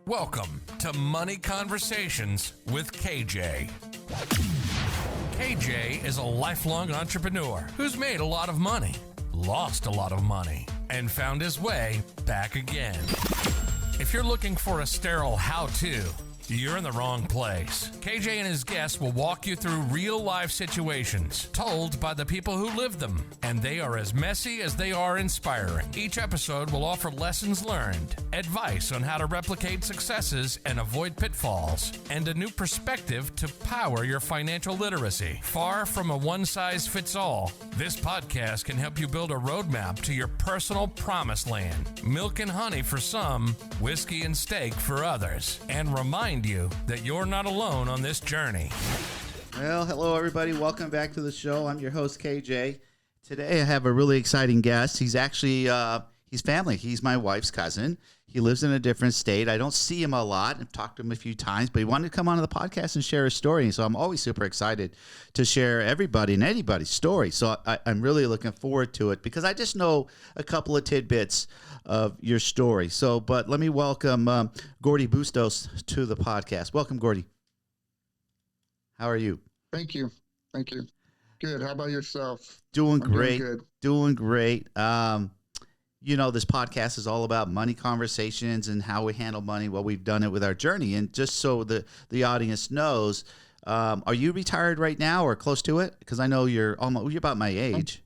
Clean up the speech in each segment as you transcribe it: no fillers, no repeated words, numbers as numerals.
Welcome to Money Conversations with KJ. KJ is a lifelong entrepreneur who's made a lot of money, lost a lot of money, and found his way back again. If you're looking for a sterile how-to, you're in the wrong place. KJ and his guests will walk you through real-life situations told by the people who live them, and they are as messy as they are inspiring. Each episode will offer lessons learned, advice on how to replicate successes and avoid pitfalls, and a new perspective to power your financial literacy. Far from a one-size-fits-all, this podcast can help you build a roadmap to your personal promised land. Milk and honey for some, whiskey and steak for others, and remind you that you're not alone on this journey. Well, hello everybody. Welcome back to the show. I'm your host, KJ. Today I have a really exciting guest. He's actually, he's family. He's my wife's cousin. He lives in a different state. I don't see him a lot. I've talked to him a few times, but he wanted to come onto the podcast and share his story. So I'm always super excited to share everybody and anybody's story. So I'm really looking forward to it because I just know a couple of tidbits of your story. So, but let me welcome Gordy Bustos to the podcast. Welcome, Gordy. How are you? Thank you. Thank you. Good. How about yourself? Doing great. Doing good. Doing great. You know, this podcast is all about money conversations and how we handle money. Well, we've done it with our journey. And just so the audience knows, are you retired right now or close to it? Because I know you're about my age.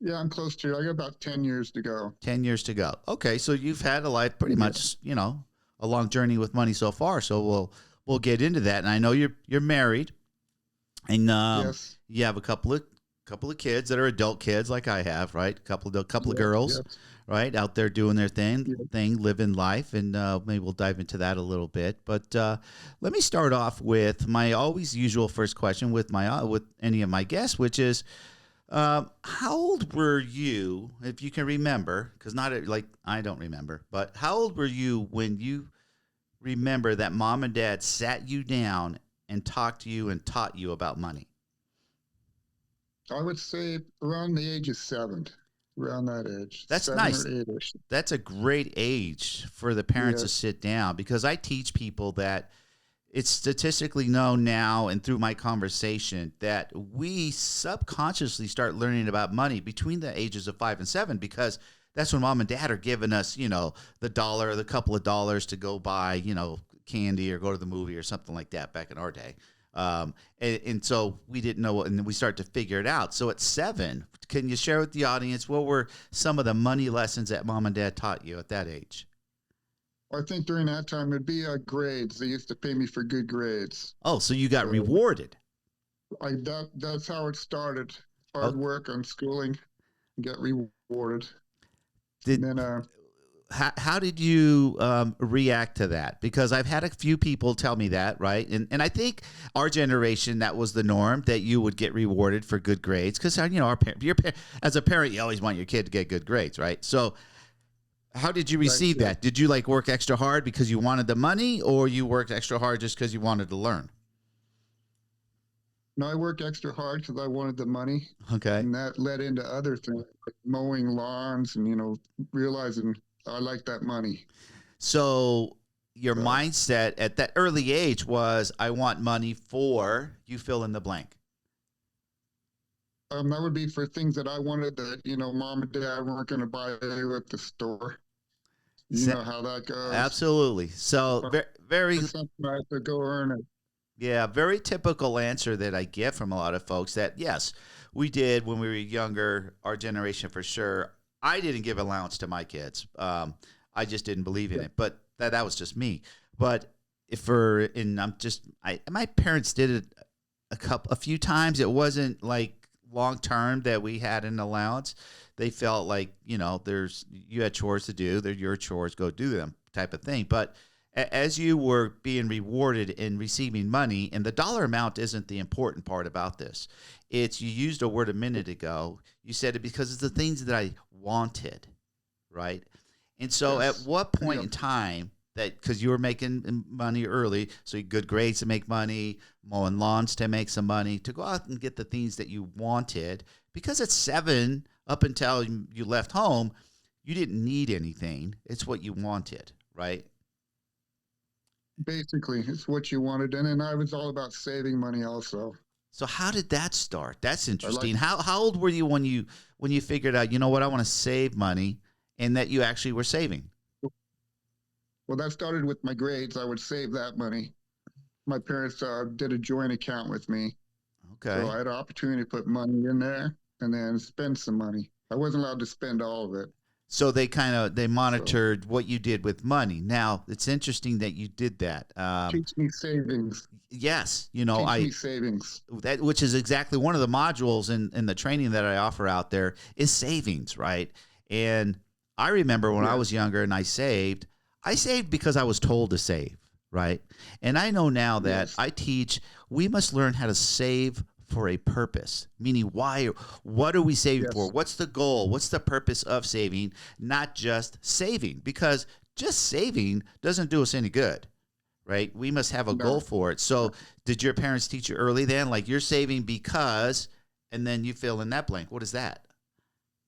Yeah, I'm close to it. I got about 10 years to go. 10 years to go. Okay, so you've had a life pretty much, you know, a long journey with money so far. So we'll get into that. And I know you're married, and yes. You have a couple of kids that are adult kids like I have, right? A couple of girls, yes. Right, out there doing their thing, living life, and maybe we'll dive into that a little bit. But let me start off with my always usual first question with any of my guests, which is, how old were you, if you can remember? Because I don't remember, but how old were you when you remember that mom and dad sat you down and talked to you and taught you about money? I would say around the age of 7, around that age. That's 7 nice. or 8-ish. That's a great age for the parents to sit down, because I teach people that it's statistically known now and through my conversation that we subconsciously start learning about money between the ages of 5 and 7, because that's when mom and dad are giving us, you know, the dollar, the couple of dollars to go buy, you know, candy or go to the movie or something like that back in our day. And so we didn't know, and then we start to figure it out. So at 7, can you share with the audience what were some of the money lessons that mom and dad taught you at that age? I think during that time it'd be grades. They used to pay me for good grades. Oh, so you got rewarded. That's how it started. Hard work on schooling, get rewarded. How did you react to that? Because I've had a few people tell me that, right? And I think our generation, that was the norm, that you would get rewarded for good grades. Because, you know, as a parent, you always want your kid to get good grades, right? So how did you receive that? Did you work extra hard because you wanted the money, or you worked extra hard just because you wanted to learn? No, I worked extra hard because I wanted the money. Okay. And that led into other things, like mowing lawns and, you know, realizing I like that money. So your mindset at that early age was, I want money for, you fill in the blank. That would be for things that I wanted that, you know, mom and dad weren't going to buy at the store. You know how that goes. Absolutely. So very something I have to go earn it. Yeah, very typical answer that I get from a lot of folks that, yes, we did when we were younger, our generation for sure. I didn't give allowance to my kids. I just didn't believe in it, but that was just me. But my parents did it a few times. It wasn't like long term that we had an allowance. They felt like, you know, you had chores to do. They're your chores, go do them type of thing. But as you were being rewarded and receiving money, and the dollar amount isn't the important part about this. It's, you used a word a minute ago. You said it because it's the things that I wanted, right? And so at what point in time because you were making money early, so you good grades to make money, mowing lawns to make some money, to go out and get the things that you wanted, because at 7, up until you left home, you didn't need anything. It's what you wanted, right? basically, it's what you wanted. And then I was all about saving money also. So how did that start? That's I like, interesting. How old were you when you figured out, you know what, I want to save money, and that you actually were saving? well, that started with my grades. I would save that money. My parents did a joint account with me. So Okay. I had an opportunity to put money in there and then spend some money. I wasn't allowed to spend all of it. So they So monitored what you did with money. Now, it's interesting that you did that. teach me savings. Yes, Teach me savings. that, which is exactly one of the modules in the training that I offer out there, is savings, right? And I remember when I Yes. was younger and I saved because I was told to save, right? And I know now that Yes. I teach we must learn how to save for a purpose, meaning what are we saving for? Yes. What's the goal? What's the purpose of saving? Not just saving, because just saving doesn't do us any good, right? We must have a goal No. for it. So, did your parents teach you early then? Like, you're saving because, and then you fill in that blank. What is that?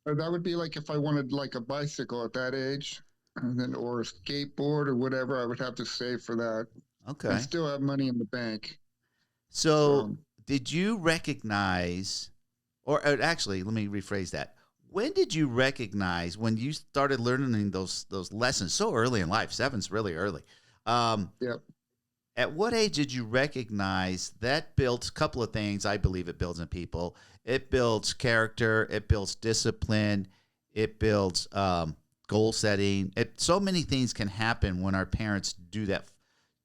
That would be like if I wanted like a bicycle at that age, and then or a skateboard or whatever, I would have to save for that and Okay. still have money in the bank. So, So did you recognize, or actually, let me rephrase that. When did you recognize, when you started learning those lessons so early in life? Seven's really early. Um, yeah. At what age did you recognize that builds a couple of things? I believe it builds in people. It builds character. It builds discipline. It builds goal setting. So many things can happen when our parents do that,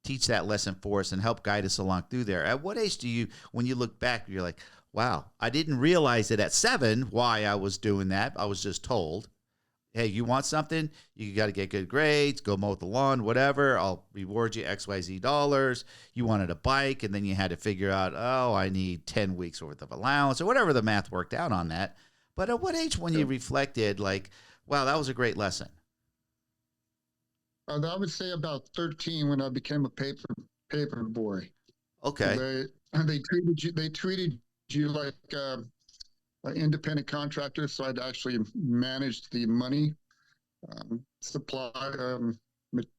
teach that lesson for us, and help guide us along through there. At what age do you, when you look back, you're like, wow, I didn't realize it at 7 why I was doing that. I was just told, hey, you want something? You got to get good grades, go mow the lawn, whatever. I'll reward you XYZ dollars. You wanted a bike, and then you had to figure out, oh, I need 10 weeks worth of allowance, or whatever the math worked out on that. But at what age, when Yeah. you reflected, like, wow, that was a great lesson? I would say about 13 when I became a paper boy. Okay. They treated you like an independent contractor, so I'd actually manage the money, supply,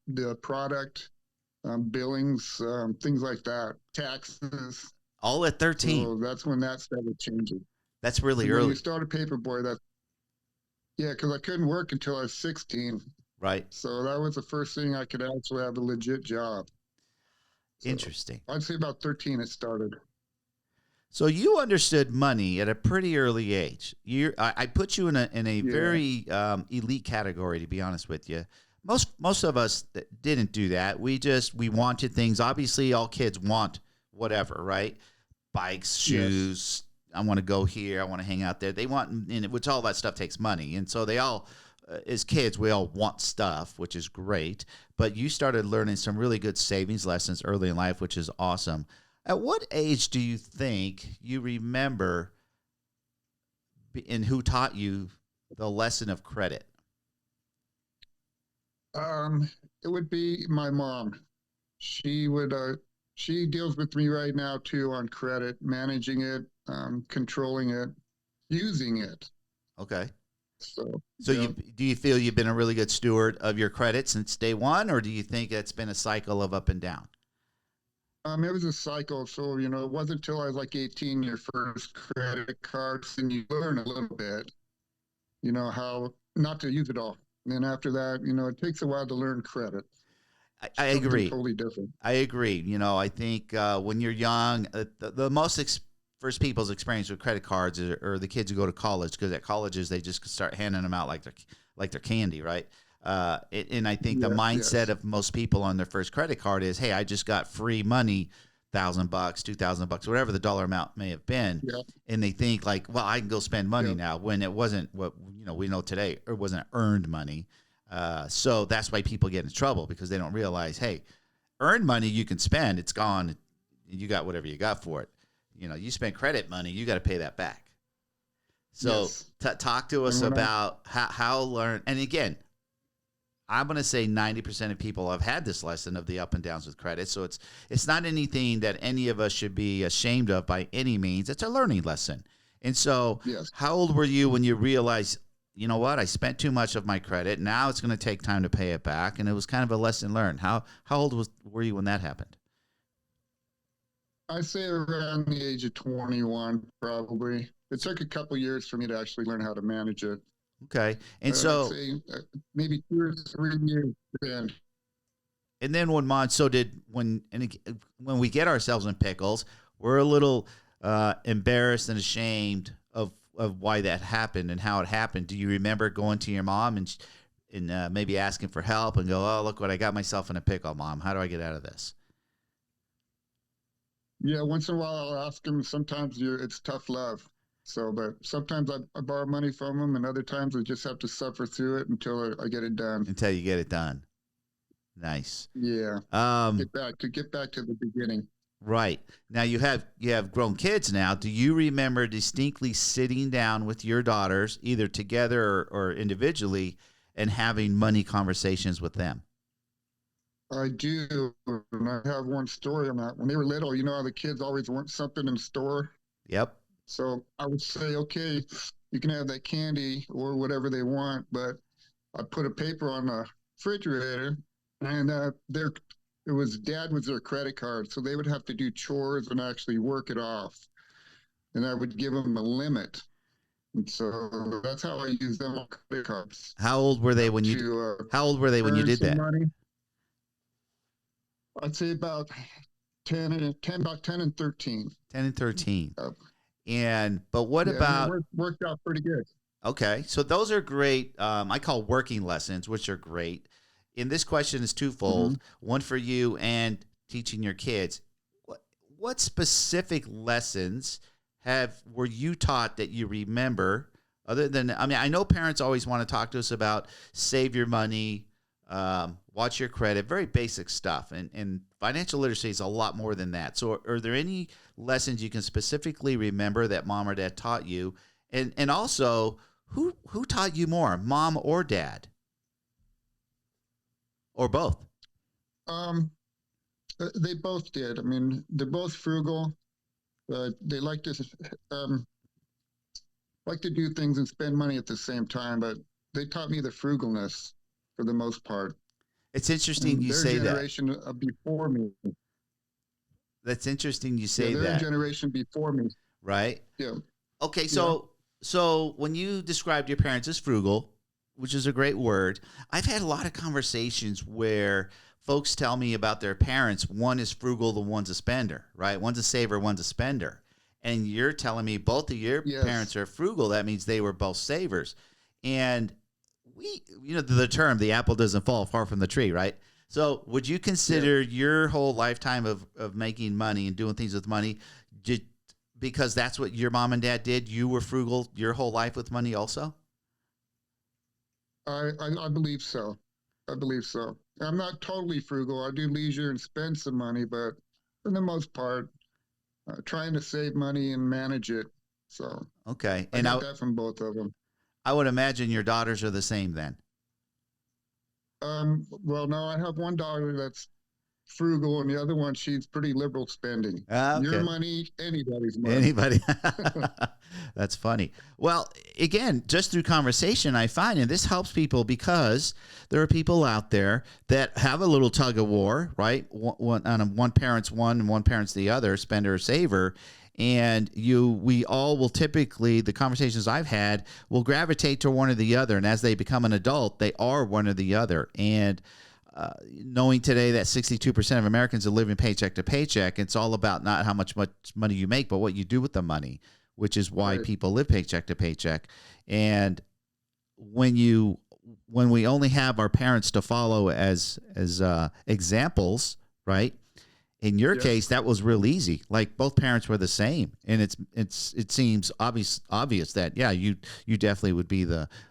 the product, billings, things like that, taxes. All at 13. So that's when that started changing. That's really And when you early, start a paper boy, yeah, because I couldn't work until I was 16. right? So that was the first thing I could actually have a legit job. So Interesting. I'd say about 13 it started. So you understood money at a pretty early age. I put you in a Yeah. very elite category, to be honest with you. Most of us didn't do that. We wanted things. Obviously, all kids want whatever, right? Bikes, Yes. shoes. I want to go here. I want to hang out there. They want, and which all that stuff takes money, and so they all, as kids, we all want stuff, which is great. But you started learning some really good savings lessons early in life, which is awesome. At what age do you think you remember and who taught you the lesson of credit? It would be my mom. She would she deals with me right now too on credit, managing it, controlling it, using it. Okay. So So yeah. do you feel you've been a really good steward of your credit since day one, or do you think it's been a cycle of up and down? It was a cycle. So, it wasn't until I was like 18, your first credit cards, and you learn a little bit, how not to use it all. And then after that, it takes a while to learn credit. I Something agree. totally different. I agree. I think when you're young, the most first people's experience with credit cards are the kids who go to college, because at colleges they just start handing them out like they're candy, right? And I think the Yes, mindset yes. of most people on their first credit card is, hey, I just got free money, $1,000, $2,000, whatever the dollar amount may have been, Yeah, and they think like, well, I can go spend money yeah, now, when it wasn't what we know today, or wasn't earned money. So that's why people get in trouble, because they don't realize, hey, earned money you can spend, it's gone, you got whatever you got for it. You spend credit money, you got to pay that back. So yes. talk to us And when I, about how learn. And again, I'm going to say 90% of people have had this lesson of the up and downs with credit. So it's not anything that any of us should be ashamed of by any means. It's a learning lesson. And so, yes. how old were you when you realized, you know what? I spent too much of my credit. Now it's going to take time to pay it back. And it was kind of a lesson learned. How old were you when that happened? I say around the age of 21, probably. It took a couple years for me to actually learn how to manage it. Okay. And I'd so, say maybe 2 or 3 years in. and then when when we get ourselves in pickles, we're a little embarrassed and ashamed of why that happened and how it happened. Do you remember going to your mom and maybe asking for help and go, oh, look what I got myself in a pickle, Mom. How do I get out of this? Yeah, once in a while I'll ask them. Sometimes it's tough love. So, but sometimes I borrow money from them, and other times I just have to suffer through it until I get it done. Until you get it done. Nice. Yeah. Get back to the beginning. Right. Now you have grown kids now. Do you remember distinctly sitting down with your daughters, either together or individually, and having money conversations with them? I do. And I have one story on that. When they were little, you know how the kids always want something in the store? Yep. So I would say, okay, you can have that candy or whatever they want, but I put a paper on the refrigerator, and it was Dad was their credit card, so they would have to do chores and actually work it off, and I would give them a limit, and so that's how I use them on credit cards. How old were they when you? How old were they when you did that? Money. I'd say about 10 and 13. 10 and 13. But what about worked out pretty good? Okay, so those are great. I call working lessons, which are great. And this question is twofold: one for you and teaching your kids. What specific lessons were you taught that you remember? Other than, I mean, I know parents always want to talk to us about save your money, watch your credit, very basic stuff. And financial literacy is a lot more than that. So are there any lessons you can specifically remember that Mom or Dad taught you? And also, who taught you more, Mom or Dad? Or both? They both did. I mean, they're both frugal. They like to do things and spend money at the same time, but they taught me the frugalness for the most part. It's interesting you say that. Their generation before me. That's interesting you say that. Their generation before me. Right? Yeah. Okay, so when you described your parents as frugal, which is a great word, I've had a lot of conversations where folks tell me about their parents. One is frugal, the one's a spender, right? One's a saver, one's a spender. And you're telling me both of your parents are frugal. That means they were both savers. And the term, the apple doesn't fall far from the tree, right? So would you consider your whole lifetime of making money and doing things with money, because that's what your mom and dad did, you were frugal your whole life with money also? I believe so. I'm not totally frugal. I do leisure and spend some money, but for the most part, trying to save money and manage it. So okay, I got that from both of them. I would imagine your daughters are the same then. Well, no, I have one daughter that's frugal, and the other one, she's pretty liberal spending. Okay. Your money, anybody's money. Anybody. That's funny. Well, again, just through conversation, I find, and this helps people because there are people out there that have a little tug of war, right? One parent's one and one parent's the other, spender or saver. And we all will typically, the conversations I've had, will gravitate to one or the other. And as they become an adult, they are one or the other. And knowing today that 62% of Americans are living paycheck to paycheck, it's all about not how much money you make, but what you do with the money, which is why people live paycheck to paycheck. And when we only have our parents to follow as examples, right? In your case, that was real easy. Like both parents were the same, and it seems obvious that you definitely would be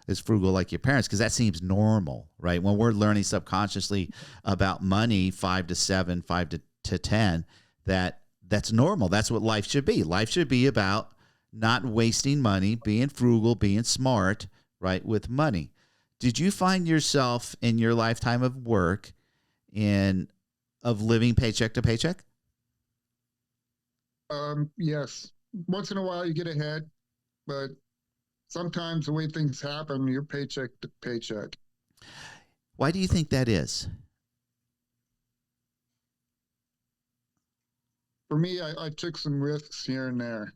as frugal like your parents, because that seems normal, right? When we're learning subconsciously about money, 5 to 7, 5 to 10, that's normal. That's what life should be. Life should be about not wasting money, being frugal, being smart, right, with money. Did you find yourself in your lifetime of work of living paycheck to paycheck? Yes. Once in a while you get ahead, but sometimes the way things happen, you're paycheck to paycheck. Why do you think that is? For me, I took some risks here and there,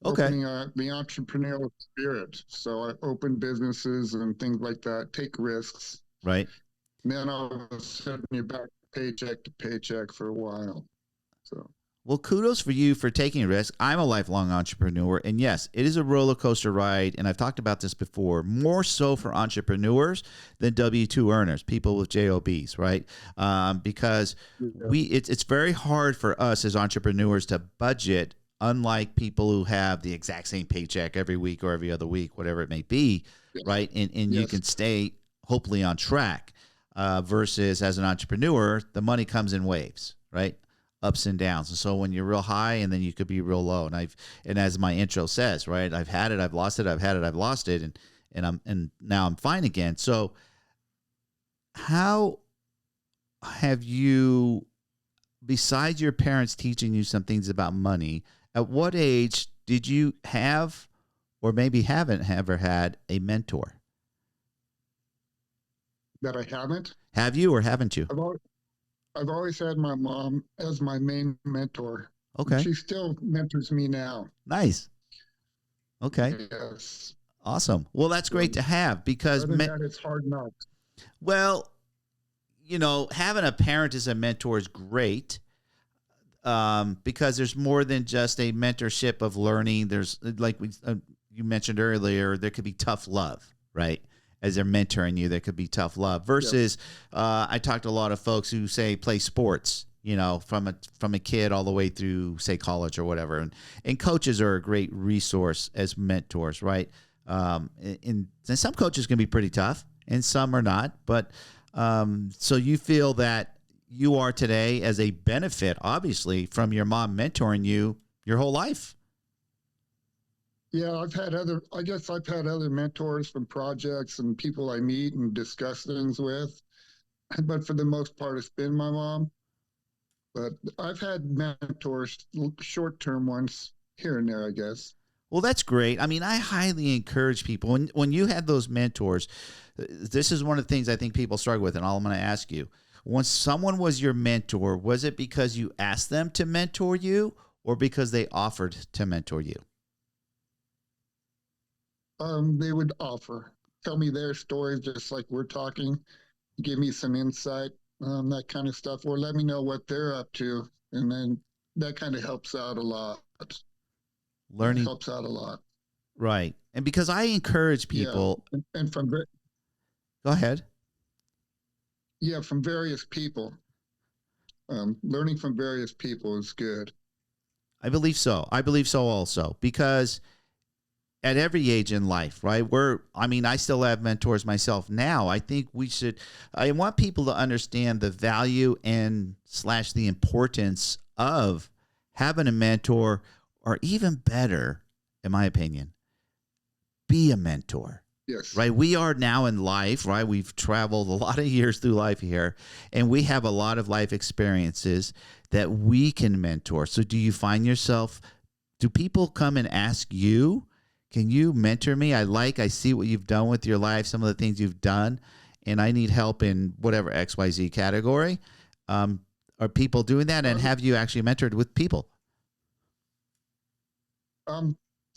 Okay. opening the entrepreneurial spirit. So I opened businesses and things like that, take risks. Right. And then all of a sudden you're back paycheck to paycheck for a while. So. Well, kudos for you for taking a risk. I'm a lifelong entrepreneur, and yes, it is a roller coaster ride, and I've talked about this before, more so for entrepreneurs than W-2 earners, people with JOBs, right? Because it's very hard for us as entrepreneurs to budget, unlike people who have the exact same paycheck every week or every other week, whatever it may be, right? And you can stay hopefully on track versus as an entrepreneur, the money comes in waves, right? Ups and downs. And so when you're real high and then you could be real low. And as my intro says, right, I've had it, I've lost it, I've had it, I've lost it, and now I'm fine again. So how have you, besides your parents teaching you some things about money, at what age did you have or maybe haven't ever had a mentor? That I haven't? Have you or haven't you? I've always had my mom as my main mentor. Okay. She still mentors me now. Nice. Okay. Yes. Awesome. Well, that's great to have because Other than that, it's hard knocks. Well, you know, having a parent as a mentor is great because there's more than just a mentorship of learning. There's like you mentioned earlier, there could be tough love, right? As they're mentoring you, there could be tough love versus I talked to a lot of folks who say play sports, you know, from a kid all the way through, say, college or whatever. And coaches are a great resource as mentors, right? And some coaches can be pretty tough and some are not. But so you feel that you are today as a benefit, obviously, from your mom mentoring you your whole life. Yeah, I've had other mentors from projects and people I meet and discuss things with. But for the most part, it's been my mom. But I've had mentors, short-term ones here and there, I guess. Well, that's great. I mean, I highly encourage people when you had those mentors. This is one of the things I think people struggle with, and all I'm going to ask you: when someone was your mentor, was it because you asked them to mentor you, or because they offered to mentor you? They would tell me their stories, just like we're talking, give me some insight, that kind of stuff, or let me know what they're up to, and then that kind of helps out a lot. Learning helps out a lot, right? And because I encourage people, and from go ahead, from various people, learning from various people is good. I believe so. I believe so also because at every age in life, right? I still have mentors myself now. I think I want people to understand the value and / the importance of having a mentor, or even better, in my opinion, be a mentor. Yes. Right. We are now in life, right? We've traveled a lot of years through life here, and we have a lot of life experiences that we can mentor. So do people come and ask you, can you mentor me? I see what you've done with your life, some of the things you've done, and I need help in whatever XYZ category. Are people doing that? And have you actually mentored with people?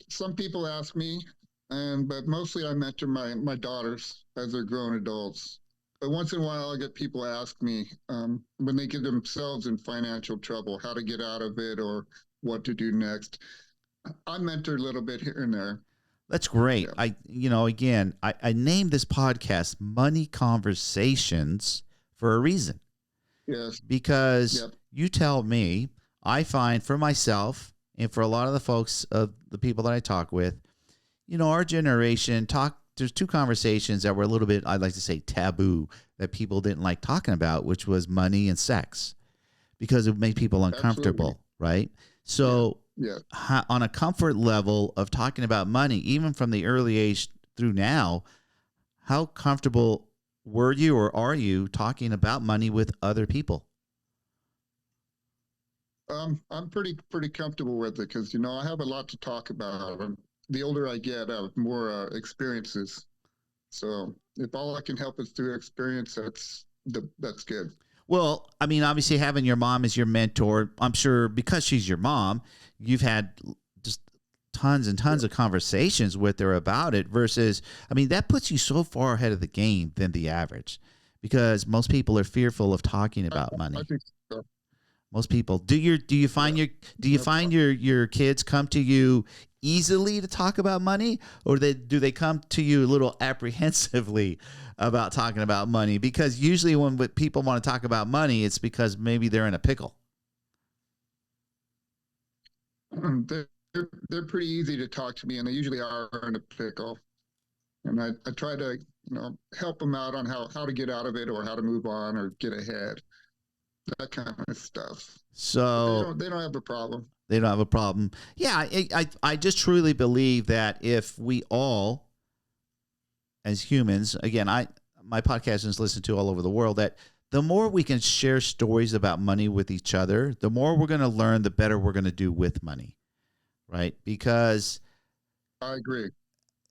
Some people ask me, but mostly I mentor my daughters as they're grown adults. But once in a while, I get people ask me when they get themselves in financial trouble, how to get out of it or what to do next. I mentor a little bit here and there. That's great. Yeah. I named this podcast Money Conversations for a reason. Yes. Because you tell me, I find for myself and for a lot of the folks, the people that I talk with, our generation there's two conversations that were a little bit, I'd like to say, taboo, that people didn't like talking about, which was money and sex, because it made people uncomfortable. Absolutely. Right? So on a comfort level of talking about money, even from the early age through now, how comfortable were you or are you talking about money with other people? I'm pretty comfortable with it because, I have a lot to talk about. the older I get, I have more experiences. So if all I can help is through experience, that's good. Well, I mean, obviously having your mom as your mentor, I'm sure because she's your mom, you've had just tons and tons of conversations with her about it versus, I mean, that puts you so far ahead of the game than the average because most people are fearful of talking about money. I think so. Most people. Do you find your kids come to you easily to talk about money, or do they come to you a little apprehensively about talking about money? Because usually when people want to talk about money, it's because maybe they're in a pickle. They're pretty easy to talk to me, and they usually are in a pickle. And I try to help them out on how to get out of it or how to move on or get ahead. That kind of stuff. So they don't have a problem. They don't have a problem. Yeah, I just truly believe that if we all, as humans, again, my podcast is listened to all over the world, that the more we can share stories about money with each other, the more we're going to learn, the better we're going to do with money, right? Because I agree.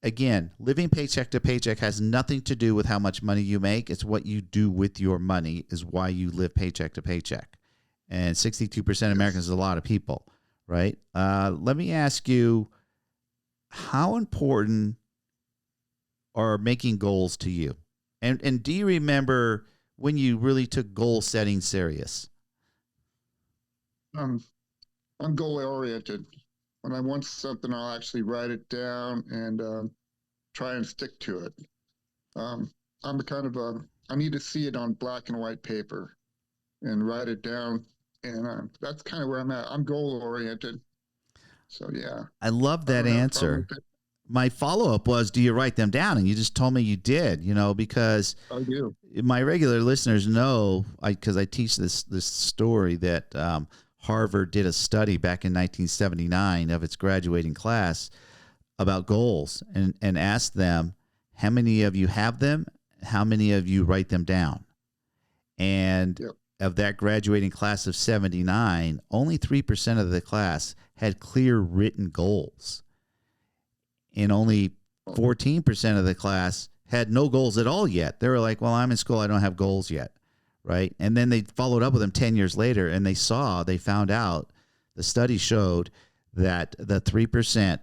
Again, living paycheck to paycheck has nothing to do with how much money you make. It's what you do with your money is why you live paycheck to paycheck. And 62% of Americans is a lot of people, right? Let me ask you, how important are making goals to you? And do you remember when you really took goal setting serious? I'm goal oriented. When I want something, I'll actually write it down and try and stick to it. I'm a kind of I need to see it on black and white paper and write it down. And that's kind of where I'm at. I'm goal oriented. So, yeah. I love that answer. My follow-up was, do you write them down? And you just told me you did, because I do. My regular listeners know, because I teach this story that Harvard did a study back in 1979 of its graduating class about goals and asked them, how many of you have them? How many of you write them down? And of that graduating class of 79, only 3% of the class had clear written goals. And only 14% of the class had no goals at all yet. They were like, well, I'm in school, I don't have goals yet. Right. And then they followed up with them 10 years later and they found out, the study showed that the 3%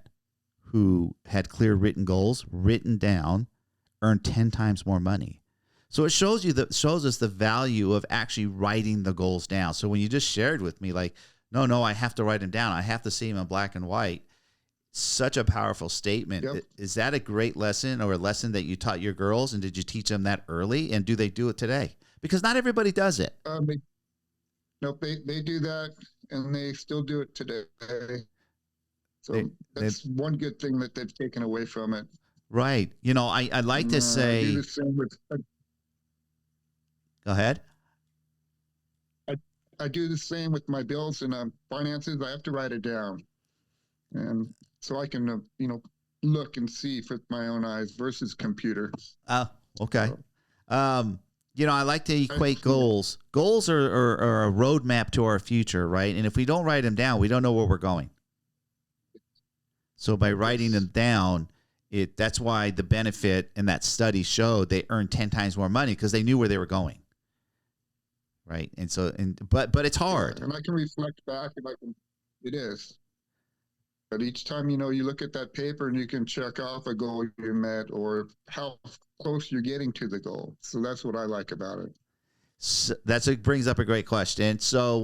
who had clear written goals written down earned 10 times more money. So it shows us the value of actually writing the goals down. So when you just shared with me, like, no, I have to write them down. I have to see them in black and white. Such a powerful statement. Yep. Is that a great lesson or a lesson that you taught your girls? And did you teach them that early? And do they do it today? Because not everybody does it. They do that, and they still do it today. So that's one good thing that they've taken away from it. Right. I like to say. I do the same with. Go ahead. I do the same with my bills and finances. I have to write it down, and so I can look and see with my own eyes versus computer. Oh, okay. I like to equate goals. Goals are a roadmap to our future, right? And if we don't write them down, we don't know where we're going. So by writing them down, that's why the benefit in that study showed they earned 10 times more money because they knew where they were going. Right. And so, but it's hard. Yeah, and I can reflect back and it is. But each time, you look at that paper and you can check off a goal you met or how close you're getting to the goal. So that's what I like about it. So brings up a great question. So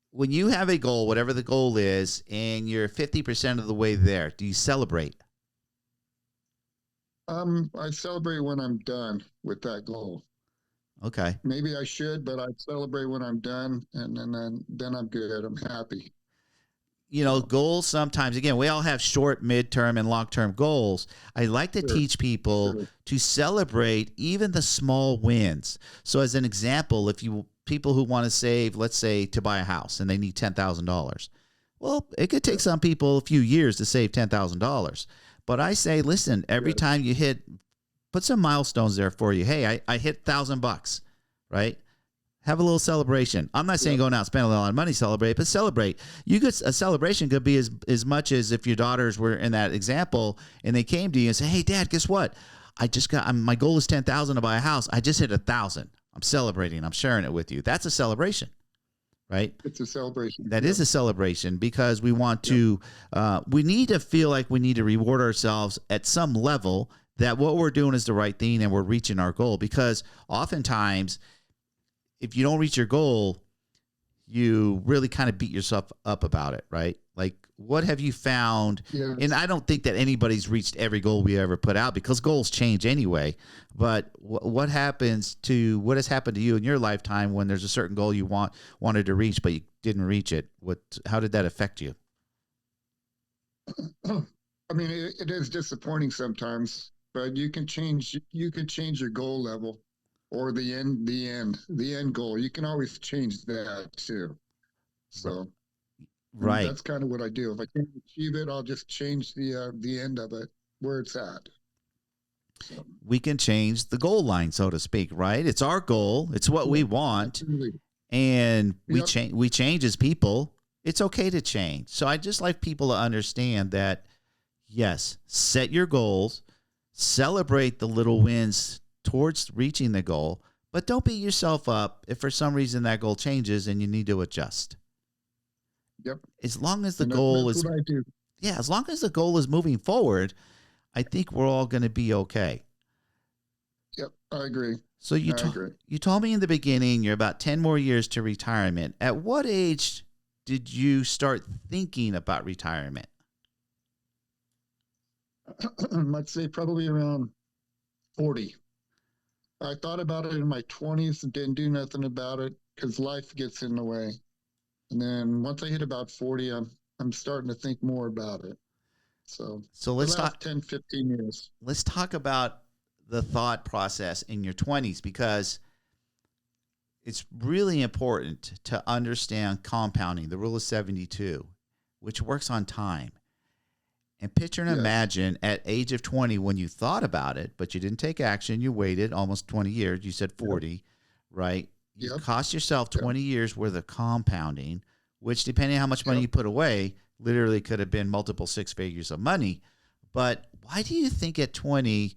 when you have a goal, whatever the goal is, and you're 50% of the way there, do you celebrate? I celebrate when I'm done with that goal. Okay. Maybe I should, but I celebrate when I'm done, and then I'm good. I'm happy. Goals sometimes, again, we all have short, midterm, and long-term goals. I like to teach people to celebrate even the small wins. So as an example, people who want to save, let's say, to buy a house and they need $10,000. Well, it could take some people a few years to save $10,000. But I say, listen, every time you put some milestones there for you. Hey, I hit $1,000, right? Have a little celebration. I'm not saying going out and spend a lot of money, celebrate, but celebrate. You could a celebration could be as much as if your daughters were in that example and they came to you and say, "Hey, Dad, guess what? I just got my goal is 10,000 to buy a house. I just hit 1,000. I'm celebrating. I'm sharing it with you." That's a celebration, right? It's a celebration. That is a celebration because we want to. We need to feel like we need to reward ourselves at some level that what we're doing is the right thing and we're reaching our goal. Because oftentimes, if you don't reach your goal, you really kind of beat yourself up about it, right? Like, what have you found? Yes. And I don't think that anybody's reached every goal we ever put out because goals change anyway. But what has happened to you in your lifetime when there's a certain goal you wanted to reach, but you didn't reach it? How did that affect you? I mean, it is disappointing sometimes, but you can change your goal level. Or the end goal. You can always change that too. So, right, that's kind of what I do. If I can't achieve it, I'll just change the end of it where it's at. So. We can change the goal line, so to speak. Right? It's our goal. It's what we want, Absolutely. and we Yep. change. We change as people. It's okay to change. So I just like people to understand that. Yes, set your goals, celebrate the little wins towards reaching the goal, but don't beat yourself up if for some reason that goal changes and you need to adjust. Yep. As long as the And goal that's is, what I do. yeah, as long as the goal is moving forward, I think we're all going to be okay. Yep, I agree. So you told me in the beginning you're about 10 more years to retirement. At what age did you start thinking about retirement? I'd say probably around 40. I thought about it in my 20s and didn't do nothing about it because life gets in the way. And then once I hit about 40, I'm starting to think more about it. So let's the last talk 10, 15 years. Let's talk about the thought process in your 20s because it's really important to understand compounding, the rule of 72, which works on time. And picture and imagine at age of 20 when you thought about it, but you didn't take action. You waited almost 20 years. You said 40, right? You cost yourself 20 years worth of compounding, which depending on how much money you put away, literally could have been multiple six figures of money. But why do you think at 20,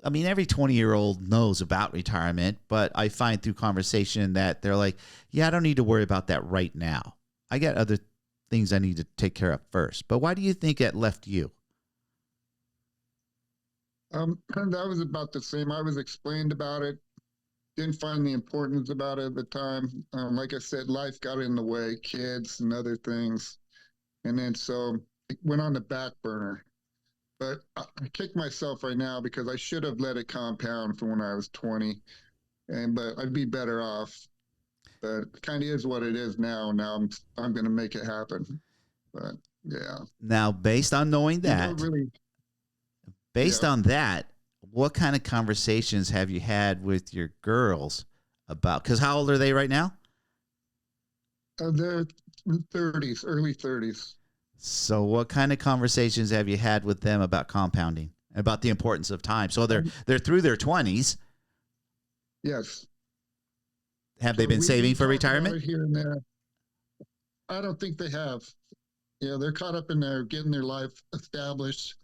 I mean, every 20-year-old knows about retirement, but I find through conversation that they're like, yeah, I don't need to worry about that right now. I got other things I need to take care of first. But why do you think it left you? That was about the same. I was explained about it. Didn't find the importance about it at the time. Like I said, life got in the way, kids and other things. And then so it went on the back burner. But I kick myself right now because I should have let it compound from when I was 20. But I'd be better off. But it kind of is what it is now. Now I'm going to make it happen. But yeah. Now, based on knowing that, on that, what kind of conversations have you had with your girls about? Because how old are they right now? They're 30s, early 30s. So, what kind of conversations have you had with them about compounding and about the importance of time? So they're through their 20s. Yes. Have they been saving for retirement? Here and there. I don't think they have. Yeah, they're caught up in their getting their life established,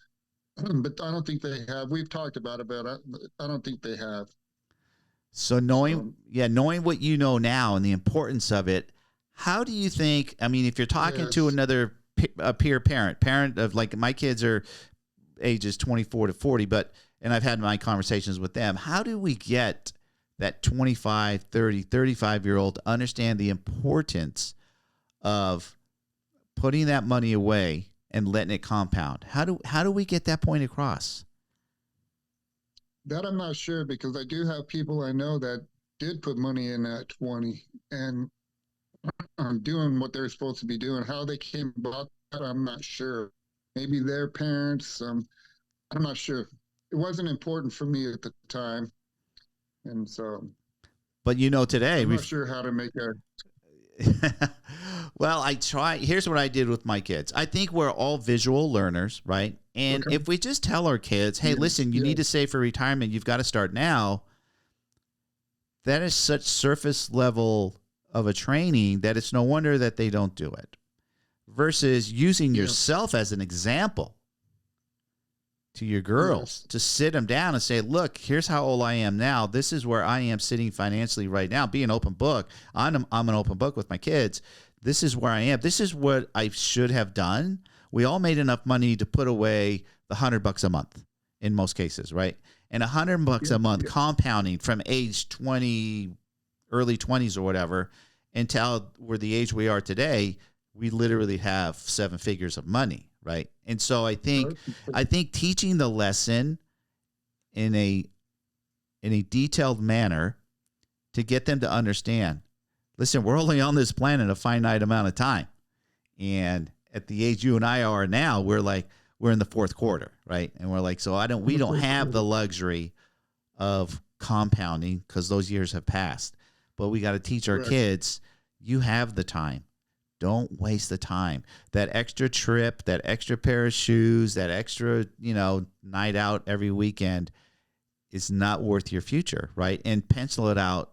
but I don't think they have. We've talked about it, but I don't think they have. So knowing what you know now and the importance of it, how do you think? I mean, if you're talking to another peer parent of like my kids are ages 24 to 40, and I've had my conversations with them. How do we get that 25, 30, 35-year-old to understand the importance of putting that money away and letting it compound? How do we get that point across? That I'm not sure because I do have people I know that did put money in at 20 and are doing what they're supposed to be doing. How they came about that, I'm not sure. Maybe their parents, I'm not sure. It wasn't important for me at the time. And so, but today I'm not sure how to make a. Well, here's what I did with my kids. I think we're all visual learners, right? And if we just tell our kids, hey, listen, you need to save for retirement. You've got to start now. that is such surface level of a training that it's no wonder that they don't do it. Versus using yourself as an example to your girls, to sit them down and say, look, here's how old I am now. This is where I am sitting financially right now. Be an open book. I'm an open book with my kids. This is where I am. This is what I should have done. We all made enough money to put away the $100 a month in most cases, right? And $100 a month compounding from age 20, early 20s or whatever, until we're the age we are today, we literally have 7 figures of money, right? And so I think teaching the lesson in a detailed manner to get them to understand, listen, we're only on this planet a finite amount of time. And at the age you and I are now, we're in the fourth quarter, right? And we're like, so we don't have the luxury of compounding because those years have passed. But we got to teach our kids, you have the time. Don't waste the time. That extra trip, that extra pair of shoes, that extra, night out every weekend is not worth your future, right? And pencil it out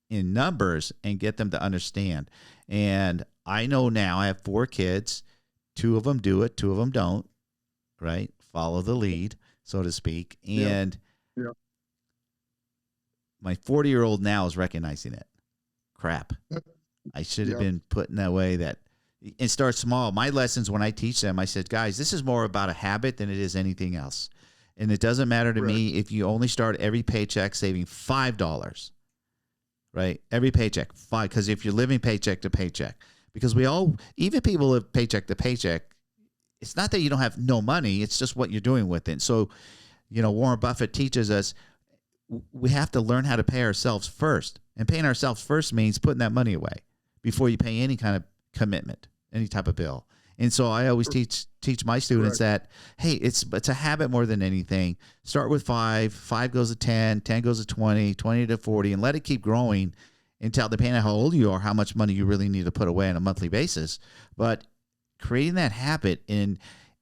in numbers and get them to understand. And I know now I have 4 kids. 2 of them do it, 2 of them don't, right? Follow the lead, so to speak. And my 40-year-old now is recognizing it. Crap. I should have been put in that way and start small. My lessons when I teach them, I said, guys, this is more about a habit than it is anything else. And it doesn't matter to me if you only start every paycheck saving $5, right? Every paycheck, 5, because if you're living paycheck to paycheck, because even people live paycheck to paycheck, it's not that you don't have no money, it's just what you're doing with it. So, Warren Buffett teaches us we have to learn how to pay ourselves first. And paying ourselves first means putting that money away before you pay any kind of commitment, any type of bill. And so I always teach my students that, hey, it's a habit more than anything. Start with 5 goes to 10 goes to 20 to 40, and let it keep growing until, depending on how old you are, how much money you really need to put away on a monthly basis. But creating that habit, and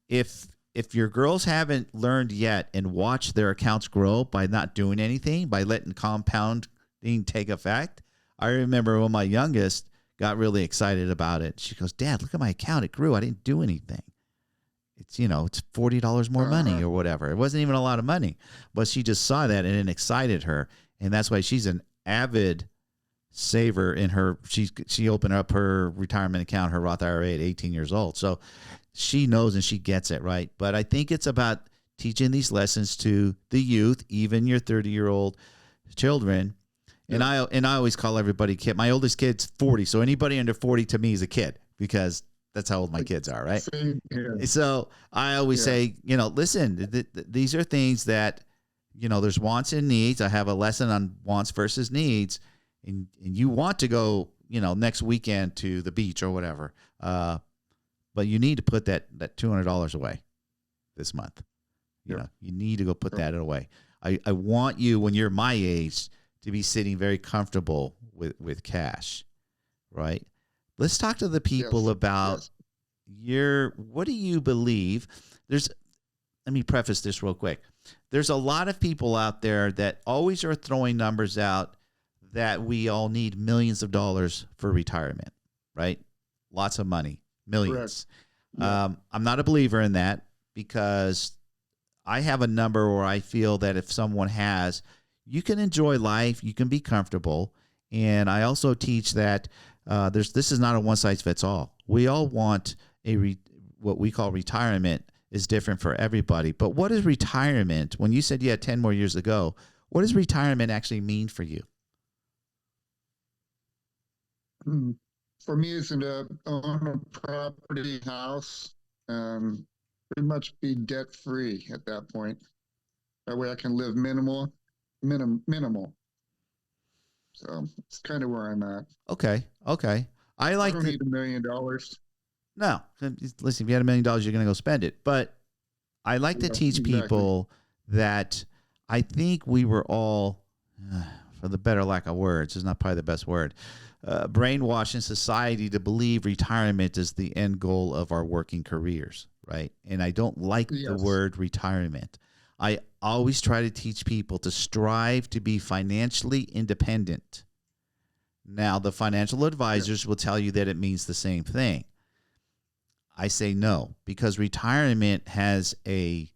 if your girls haven't learned yet and watched their accounts grow by not doing anything, by letting compounding take effect, I remember when my youngest got really excited about it. She goes, Dad, look at my account. It grew. I didn't do anything. It's, it's $40 more money or whatever. It wasn't even a lot of money, but she just saw that and it excited her. And that's why she's an avid saver in her. She opened up her retirement account, her Roth IRA at 18 years old. So she knows and she gets it, right? But I think it's about teaching these lessons to the youth, even your 30-year-old children. And I always call everybody kid. My oldest kid's 40, so anybody under 40 to me is a kid because that's how old my kids are, right? So I always say, listen, these are things that, there's wants and needs. I have a lesson on wants versus needs, and you want to go, next weekend to the beach or whatever, but you need to put that $200 away this month. You need to go put that away. I want you, when you're my age, to be sitting very comfortable with cash, right? Let's talk to the people about what do you believe? Let me preface this real quick. There's a lot of people out there that always are throwing numbers out that we all need millions of dollars for retirement, right? Lots of money, millions. I'm not a believer in that because I have a number where I feel that if someone has, you can enjoy life, you can be comfortable. And I also teach that this is not a one-size-fits-all. We all want what we call retirement is different for everybody. But what is retirement? When you said you had 10 more years to go, what does retirement actually mean for you? For me, it's to own a property house and pretty much be debt-free at that point. That way I can live minimal. So it's kind of where I'm at. Okay. I don't need $1 million. No. Listen, if you had $1 million, you're going to go spend it. But I like to teach people that I think we were all, for the better lack of words, is not probably the best word, brainwashed in society to believe retirement is the end goal of our working careers, right? And I don't like the word retirement. I always try to teach people to strive to be financially independent. Now, the financial advisors will tell you that it means the same thing. I say no, because retirement has a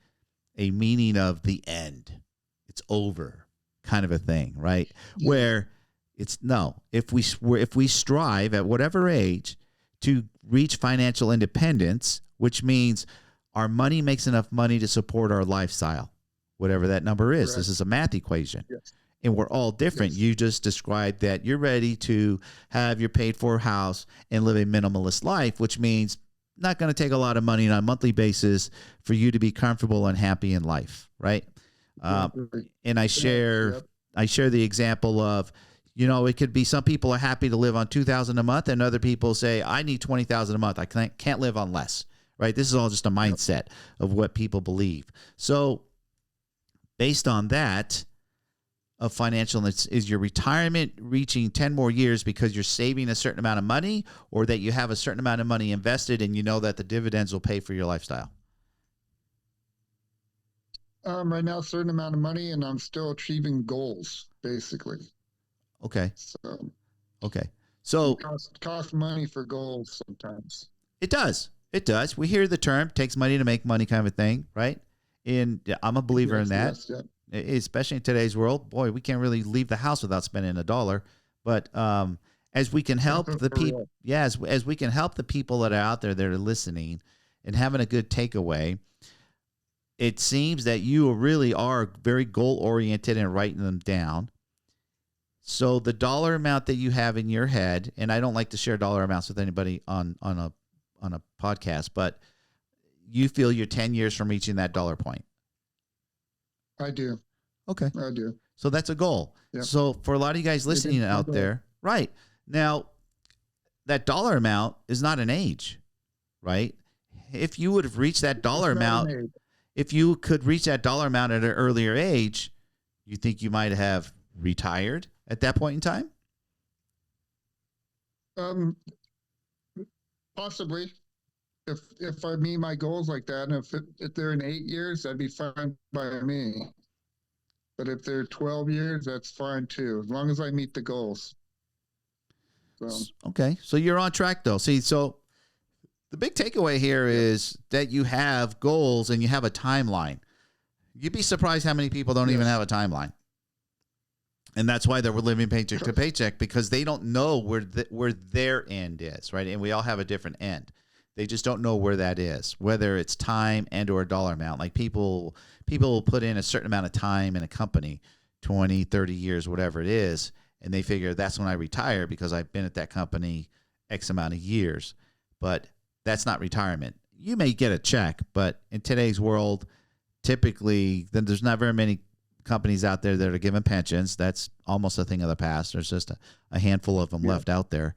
meaning of the end. It's over kind of a thing, right? Yeah. Where it's no. If we strive at whatever age to reach financial independence, which means our money makes enough money to support our lifestyle, whatever that number is. Right. This is a math equation. Yes. And we're all different. Yes. You just described that you're ready to have your paid-for house and live a minimalist life, which means not going to take a lot of money on a monthly basis for you to be comfortable and happy in life, right? And I share the example of, it could be some people are happy to live on $2,000 a month, and other people say, I need $20,000 a month. I can't live on less, right? This is all just a mindset of what people believe. So based on that, of financial, is your retirement reaching 10 more years because you're saving a certain amount of money, or that you have a certain amount of money invested and you know that the dividends will pay for your lifestyle? Right now, a certain amount of money, and I'm still achieving goals, basically. Okay. So it costs money for goals sometimes. It does. We hear the term "takes money to make money" kind of a thing, right? And I'm a believer in that. Yes. Especially in today's world, boy, we can't really leave the house without spending $1. But as we can help the people, as we can help the people that are out there that are listening and having a good takeaway, it seems that you really are very goal oriented and writing them down. So the dollar amount that you have in your head, and I don't like to share dollar amounts with anybody on a podcast, but you feel you're 10 years from reaching that dollar point. I do. Okay. I do. So that's a goal. Yep. So for a lot of you guys listening out there, right now, that dollar amount is not an age, right? If you would have reached that dollar amount, if you could reach that dollar amount at an earlier age, you think you might have retired at that point in time? Possibly. If I meet my goals like that, and if they're in 8 years, that'd be fine by me. But if they're 12 years, that's fine too, as long as I meet the goals. So. Okay, so you're on track though. See, so the big takeaway here is that you have goals and you have a timeline. You'd be surprised how many people don't even have a timeline. And that's why they're living paycheck to paycheck, because they don't know where their end is, right? And we all have a different end. They just don't know where that is, whether it's time and or a dollar amount. Like people will put in a certain amount of time in a company, 20, 30 years, whatever it is, and they figure that's when I retire because I've been at that company X amount of years. But that's not retirement. You may get a check, but in today's world, typically, then there's not very many companies out there that are giving pensions. That's almost a thing of the past. There's just a handful of them left out there.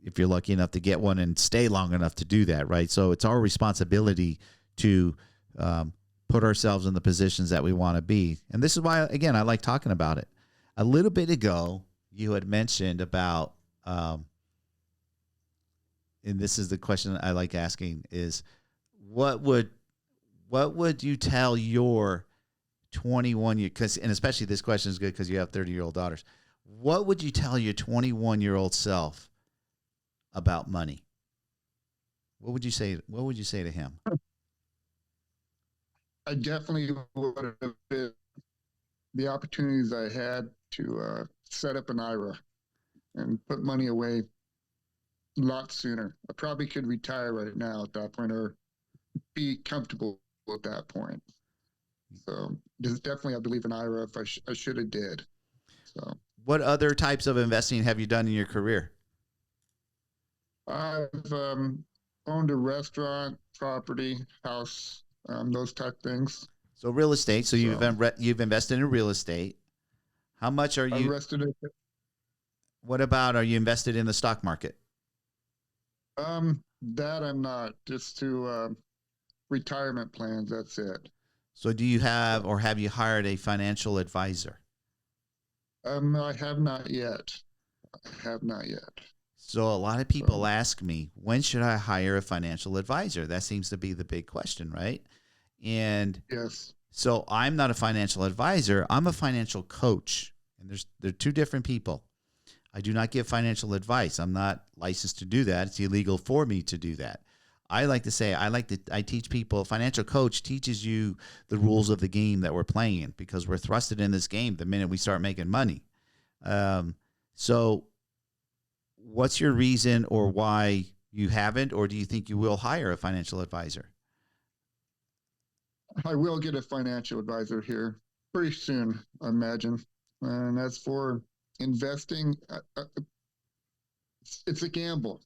If you're lucky enough to get one and stay long enough to do that, right? So it's our responsibility to put ourselves in the positions that we want to be. And this is why, again, I like talking about it. A little bit ago, you had mentioned about, and this is the question I like asking, is what would you tell your 21-year, and especially this question is good because you have 30-year-old daughters. What would you tell your 21-year-old self about money? What would you say to him? I definitely would have been the opportunities I had to set up an IRA and put money away a lot sooner. I probably could retire right now at that point, or be comfortable at that point. So there's definitely, I believe, an IRA if I should have did. So what other types of investing have you done in your career? I've owned a restaurant, property, house, those type things. So real estate. So you've invested in real estate. How much are you invested in? What about, are you invested in the stock market? That I'm not. Just to retirement plans. That's it. So do you have, or have you hired a financial advisor? I have not yet. So a lot of people ask me, when should I hire a financial advisor? That seems to be the big question, right? And Yes. so I'm not a financial advisor. I'm a financial coach. And they're two different people. I do not give financial advice. I'm not licensed to do that. It's illegal for me to do that. I like to say I teach people. Financial coach teaches you the rules of the game that we're playing, because we're thrusted in this game the minute we start making money. So what's your reason or why you haven't, or do you think you will hire a financial advisor? I will get a financial advisor here pretty soon, I imagine. And as for investing, it's a gamble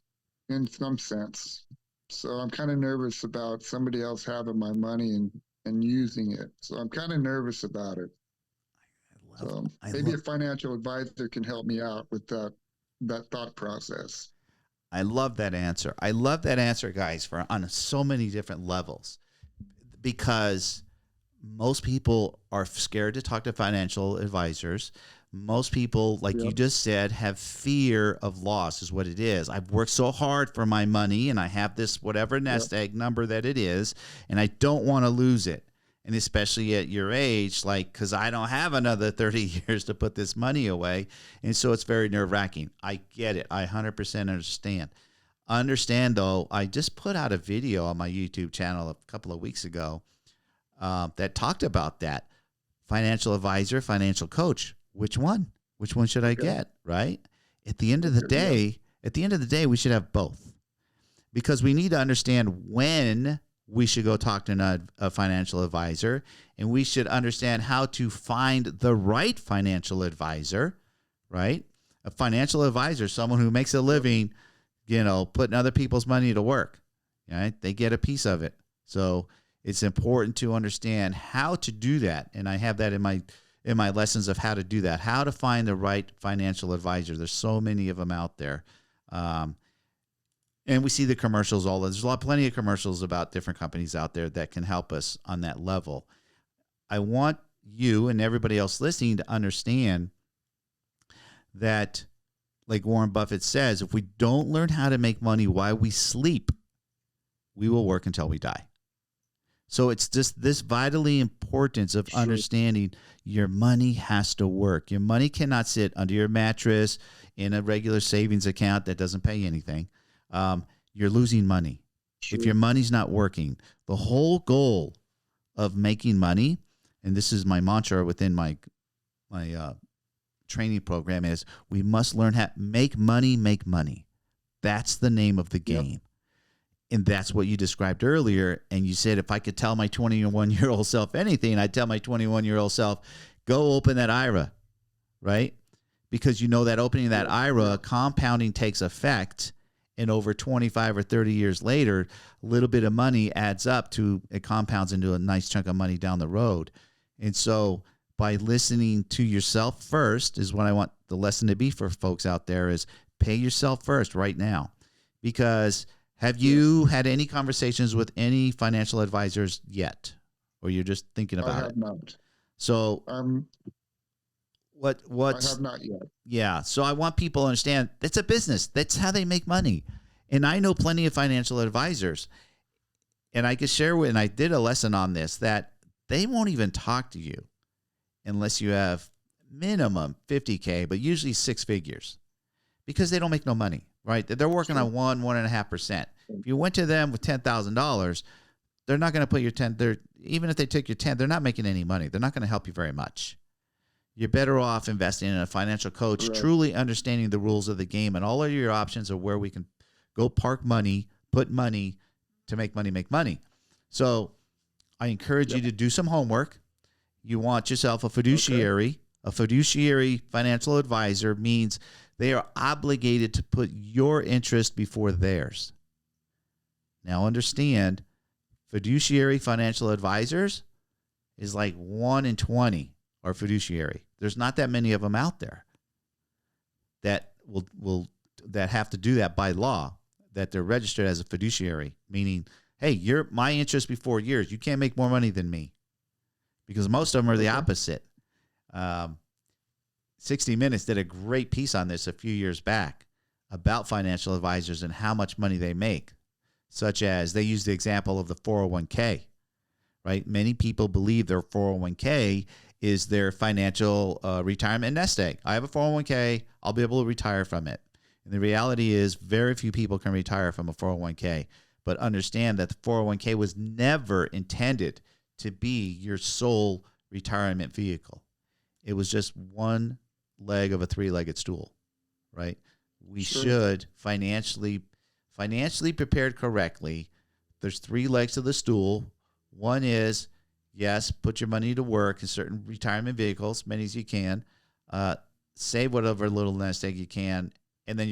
in some sense. So I'm kind of nervous about somebody else having my money and using it. So I'm kind of nervous about it. Maybe a financial advisor can help me out with that thought process. I love that answer. I love that answer, guys, on so many different levels, because most people are scared to talk to financial advisors. Most people, like you just said, have fear of loss is what it is. I've worked so hard for my money, and I have this whatever nest egg number that it is, and I don't want to lose it. And especially at your age, like, because I don't have another 30 years to put this money away. And so it's very nerve-wracking. I get it. I 100% understand. Understand, though, I just put out a video on my YouTube channel a couple of weeks ago that talked about that. Financial advisor, financial coach. Which one? Which one should I get, right? At the end of the day, we should have both, because we need to understand when we should go talk to a financial advisor, and we should understand how to find the right financial advisor, right? A financial advisor, someone who makes a living, putting other people's money to work, right? They get a piece of it. So it's important to understand how to do that. And I have that in my lessons of how to do that, how to find the right financial advisor. There's so many of them out there. And we see the commercials there's plenty of commercials about different companies out there that can help us on that level. I want you and everybody else listening to understand that, like Warren Buffett says, if we don't learn how to make money while we sleep, we will work until we die. So it's just this vitally importance of understanding your money has to work. Your money cannot sit under your mattress in a regular savings account that doesn't pay anything. You're losing money if your money's not working. The whole goal of making money, and this is my mantra within my training program, is we must learn how to make money. That's the name of the game. Yep. And that's what you described earlier. And you said, if I could tell my 21-year-old self anything, I'd tell my 21-year-old self, go open that IRA, right? Because that opening that IRA, compounding takes effect. And over 25 or 30 years later, a little bit of money adds up it compounds into a nice chunk of money down the road. And so by listening to yourself first is what I want the lesson to be for folks out there, is pay yourself first right now. Because have you had any conversations with any financial advisors yet? Or you're just thinking about it? I have not. So what's I have not yet. Yeah. So I want people to understand it's a business. That's how they make money. And I know plenty of financial advisors. And I can share and I did a lesson on this, that they won't even talk to you unless you have minimum 50K, but usually 6 figures, because they don't make no money, right? They're working on 1.5%. If you went to them with $10,000, they're not going to put your 10. Even if they took your 10, they're not making any money. They're not going to help you very much. You're better off investing in a financial coach, truly understanding the rules of the game, and all of your options of where we can go park money, put money to make money. So I encourage you to do some homework. You want yourself a fiduciary. Okay. A fiduciary financial advisor means they are obligated to put your interest before theirs. Now understand, fiduciary financial advisors is like 1 in 20 are fiduciary. There's not that many of them out there that will that have to do that by law, that they're registered as a fiduciary, meaning, hey, you're my interest before yours. You can't make more money than me, because most of them are the opposite. 60 Minutes did a great piece on this a few years back about financial advisors and how much money they make, such as they used the example of the 401k, right? Many people believe their 401k is their financial retirement nest egg. I have a 401k. I'll be able to retire from it. And the reality is very few people can retire from a 401k. But understand that the 401k was never intended to be your sole retirement vehicle. It was just one leg of a three-legged stool, right? We should financially prepared correctly. There's three legs to the stool. One is, yes, put your money to work in certain retirement vehicles, many as you can. Save whatever little nest egg you can, and then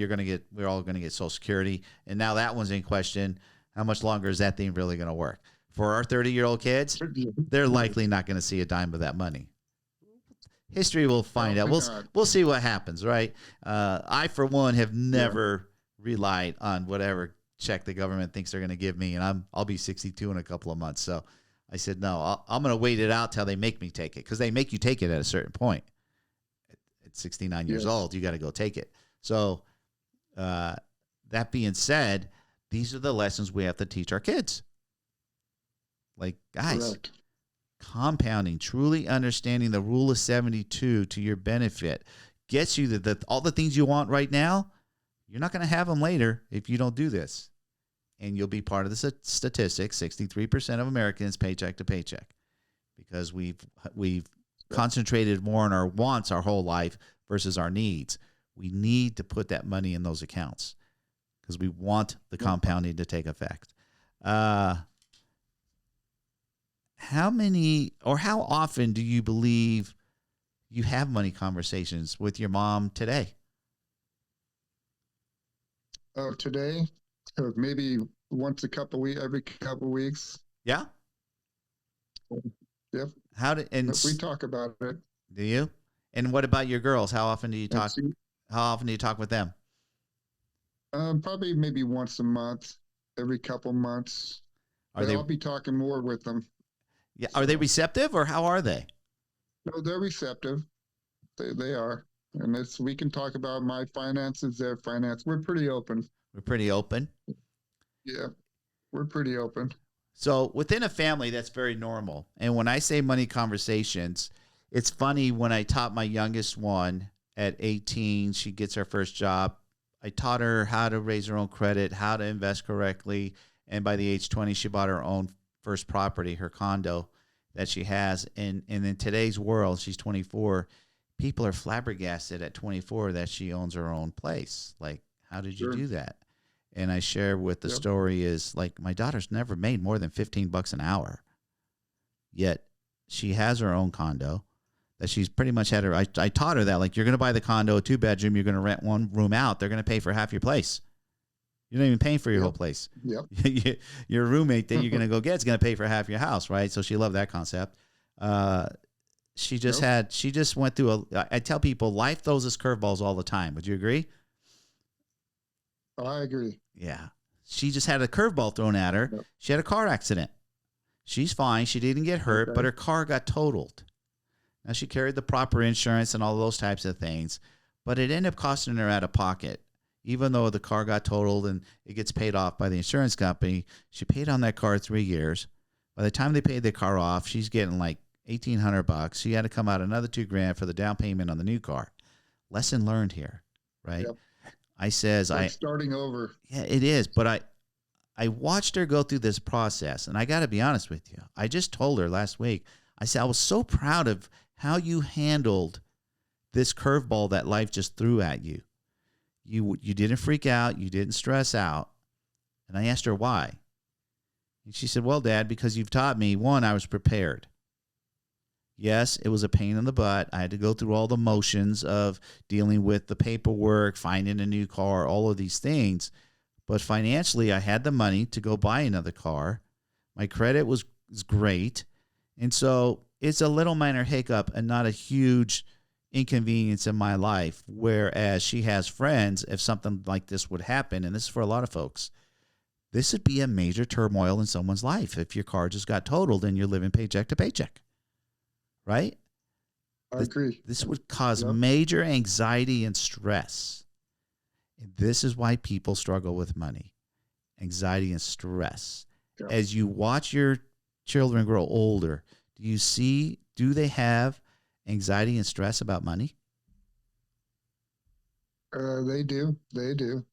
we're all going to get Social Security. And now that one's in question. How much longer is that thing really going to work? For our 30-year-old kids, they're likely not going to see a dime of that money. History will find out. We'll see what happens, right? I, for one, have never relied on whatever check the government thinks they're going to give me, and I'll be 62 in a couple of months. So I said, no, I'm going to wait it out till they make me take it, because they make you take it at a certain point. At 69 years old, you got to go take it. So that being said, these are the lessons we have to teach our kids. Like, guys, compounding, truly understanding the rule of 72 to your benefit gets you all the things you want right now. You're not going to have them later if you don't do this. And you'll be part of the statistic, 63% of Americans paycheck to paycheck, because we've concentrated more on our wants our whole life versus our needs. We need to put that money in those accounts because we want the compounding to take effect. How often do you believe you have money conversations with your mom today? Today, maybe once every couple weeks. Yeah. Yep. We talk about it. Do you? And what about your girls? How often do you talk? How often do you talk with them? Probably maybe once a month, every couple months. I'll be talking more with them. Yeah. Are they receptive, or how are they? No, they're receptive. They are. And we can talk about my finances, their finance. We're pretty open. We're pretty open. Yeah, we're pretty open. So within a family, that's very normal. And when I say money conversations, it's funny. When I taught my youngest one at 18, she gets her first job. I taught her how to raise her own credit, how to invest correctly. And by the age 20, she bought her own first property, her condo that she has. And in today's world, she's 24. People are flabbergasted at 24 that she owns her own place. Like, how did you do that? And I share with the story is, like, my daughter's never made more than $15 an hour. Yet she has her own condo that she's pretty much had her. I taught her that, like, you're going to buy the condo, a 2-bedroom, you're going to rent one room out. They're going to pay for half your place. You're not even paying for your whole place. Yep. Your roommate that you're going to go get is going to pay for half your house, right? So she loved that concept. She just went through I tell people life throws us curveballs all the time. Would you agree? I agree. Yeah. She just had a curveball thrown at her. Yep. She had a car accident. She's fine. She didn't get hurt, but her car got totaled. Now, she carried the proper insurance and all those types of things, but it ended up costing her out of pocket. Even though the car got totaled and it gets paid off by the insurance company, she paid on that car 3 years. By the time they paid the car off, she's getting like $1,800. She had to come out another $2,000 for the down payment on the new car. Lesson learned here, right? Yep. Starting over. Yeah, it is. But I watched her go through this process, and I got to be honest with you. I just told her last week. I said I was so proud of how you handled this curveball that life just threw at you. You didn't freak out. You didn't stress out. And I asked her why. And she said, well, Dad, because you've taught me, one, I was prepared. Yes, it was a pain in the butt. I had to go through all the motions of dealing with the paperwork, finding a new car, all of these things. But financially, I had the money to go buy another car. My credit was great. And so it's a little minor hiccup and not a huge inconvenience in my life, whereas she has friends, if something like this would happen, and this is for a lot of folks, this would be a major turmoil in someone's life if your car just got totaled and you're living paycheck to paycheck. Right? I agree. This would cause major anxiety and stress. And this is why people struggle with money. Anxiety and stress. Yep. As you watch your children grow older, do they have anxiety and stress about money? They do. They do.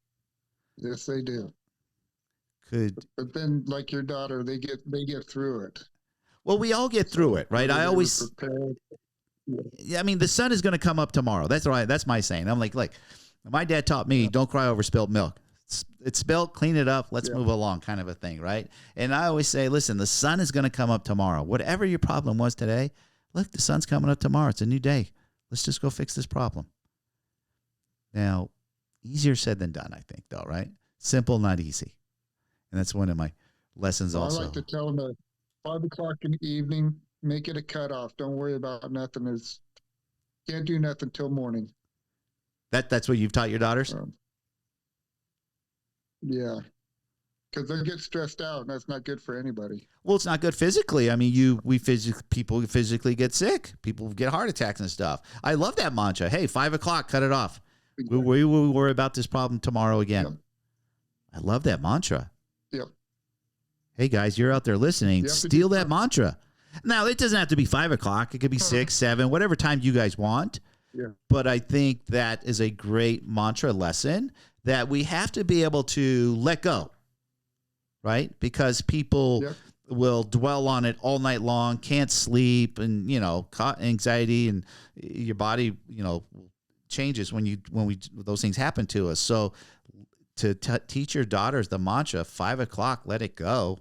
Yes, they do. But then, like your daughter, they get through it. Well, we all get through it, right? I always, prepared. yeah, I mean, the sun is going to come up tomorrow. That's right. That's my saying. I'm like, my dad taught me, don't cry over spilled milk. It's spilled, clean it up, let's move along, kind of a thing, right? And I always say, listen, the sun is going to come up tomorrow. Whatever your problem was today, look, the sun's coming up tomorrow. It's a new day. Let's just go fix this problem. Now, easier said than done, I think, though, right? Simple, not easy. And that's one of my lessons also. I like to tell them at 5 o'clock in the evening, make it a cutoff. Don't worry about nothing. Can't do nothing till morning. That's what you've taught your daughters? Yeah. Because they get stressed out, and that's not good for anybody. Well, it's not good physically. I mean, people physically get sick. People get heart attacks and stuff. I love that mantra. Hey, 5 o'clock, cut it off. Exactly. We will worry about this problem tomorrow again. Yep. I love that mantra. Yep. Hey, guys, you're out there listening. Steal that mantra. Now, it doesn't have to be 5 o'clock. It could be 6, 7, whatever time you guys want. Yeah. But I think that is a great mantra lesson that we have to be able to let go, right? Because people will dwell on it all night long, can't sleep, and, anxiety, and your body, changes when those things happen to us. So to teach your daughters the mantra, 5 o'clock, let it go.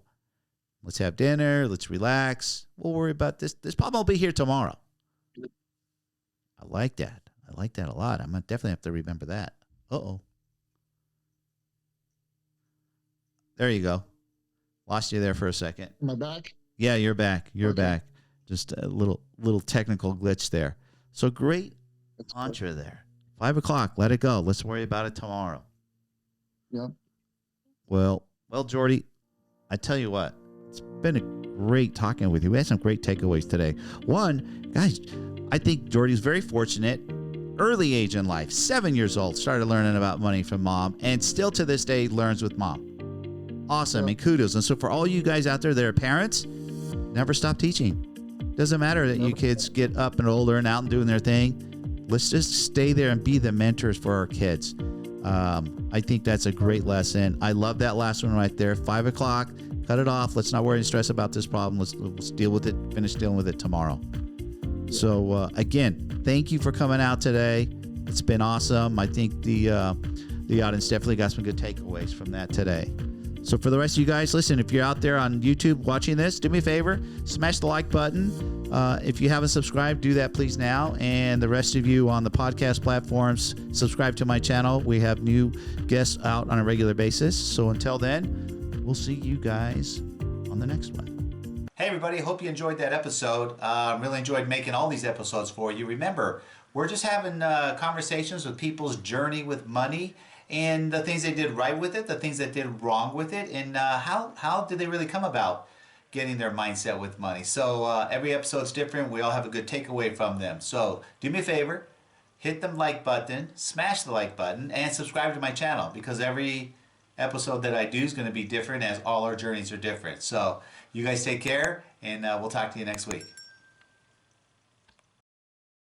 Let's have dinner. Let's relax. We'll worry about this. This problem will be here tomorrow. I like that. I like that a lot. I'm going to definitely have to remember that. Uh-oh. There you go. Lost you there for a second. Am I back? Yeah, you're back. You're back. Just a little technical glitch there. So great mantra there. 5 o'clock, let it go. Let's worry about it tomorrow. Yeah. Well, Jordy, I tell you what, it's been a great talking with you. We had some great takeaways today. One, guys, I think Jordy's very fortunate. Early age in life, 7 years old, started learning about money from mom, and still to this day learns with mom. Awesome, and kudos. And so for all you guys out there that are parents, never stop teaching. Doesn't matter that you kids get up and older and out and doing their thing. Let's just stay there and be the mentors for our kids. I think that's a great lesson. I love that last one right there. 5 o'clock, cut it off. Let's not worry and stress about this problem. Let's deal with it, finish dealing with it tomorrow. So again, thank you for coming out today. It's been awesome. I think the audience definitely got some good takeaways from that today. So for the rest of you guys, listen, if you're out there on YouTube watching this, do me a favor, smash the like button. If you haven't subscribed, do that please now. And the rest of you on the podcast platforms, subscribe to my channel. We have new guests out on a regular basis. So until then, we'll see you guys on the next one. Hey everybody, hope you enjoyed that episode. Really enjoyed making all these episodes for you. Remember, we're just having conversations with people's journey with money, and the things they did right with it, the things that did wrong with it, and how did they really come about getting their mindset with money. So every episode's different. We all have a good takeaway from them. So do me a favor, hit the like button, smash the like button, and subscribe to my channel, because every episode that I do is going to be different, as all our journeys are different. So you guys take care, and we'll talk to you next week.